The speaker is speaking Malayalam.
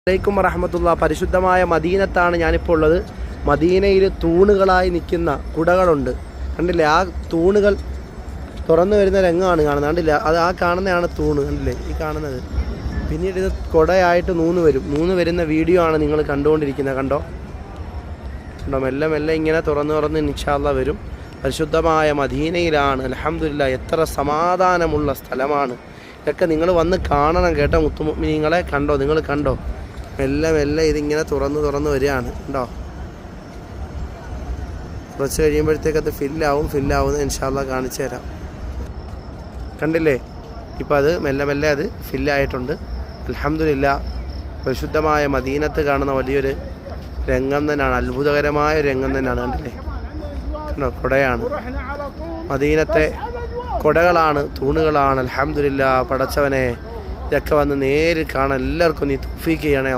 അലൈക്കും വറഹ്മത്തുള്ളാഹി. പരിശുദ്ധമായ മദീനത്താണ് ഞാനിപ്പോൾ ഉള്ളത്. മദീനയിൽ തൂണുകളായി നിൽക്കുന്ന കുടകളുണ്ട്, കണ്ടില്ലേ? ആ തൂണുകൾ തുറന്നു വരുന്ന രംഗമാണ് കാണുന്നത്, കണ്ടില്ലേ? അത് ആ കാണുന്നതാണ് തൂണ്, കണ്ടില്ലേ? ഈ കാണുന്നത്. പിന്നീട് ഇത് കുടയായിട്ട് നൂന്ന് വരുന്ന വീഡിയോ ആണ് നിങ്ങൾ കണ്ടുകൊണ്ടിരിക്കുന്നത്. കണ്ടോ മെല്ലെ മെല്ലെ ഇങ്ങനെ തുറന്ന് ഇൻഷാ അല്ലാഹ് വരും. പരിശുദ്ധമായ മദീനയിലാണ്. അൽഹംദുലില്ലാഹ്, എത്ര സമാധാനമുള്ള സ്ഥലമാണ്. ഇതൊക്കെ നിങ്ങൾ വന്ന് കാണണം കേട്ടോ മുത്തുമുഅ്മിനീങ്ങളെ. കണ്ടോ, നിങ്ങൾ കണ്ടോ? മെല്ലെ മെല്ലെ ഇതിങ്ങനെ തുറന്ന് വരികയാണ്. കണ്ടോ? കുറച്ച് കഴിയുമ്പോഴത്തേക്കത് ഫില്ലാവുമെന്ന് ഇൻഷാ അല്ലാഹ് കാണിച്ചു തരാം. കണ്ടില്ലേ? ഇപ്പം അത് മെല്ലെ മെല്ലെ അത് ഫില്ലായിട്ടുണ്ട്. അൽഹംദുലില്ലാഹ്, പരിശുദ്ധമായ മദീനത്ത് കാണുന്ന വലിയൊരു രംഗം തന്നെയാണ്, അത്ഭുതകരമായ രംഗം തന്നെയാണ്. കണ്ടില്ലേ? കണ്ടോ? കുടയാണ്, മദീനത്തെ കുടകളാണ്, തൂണുകളാണ്. അൽഹംദുലില്ലാഹ്, പടച്ചവനെ ഇതൊക്കെ വന്ന് നേരിൽ കാണാൻ എല്ലാവർക്കും നീ തൗഫീഖ് ചെയ്യണേ.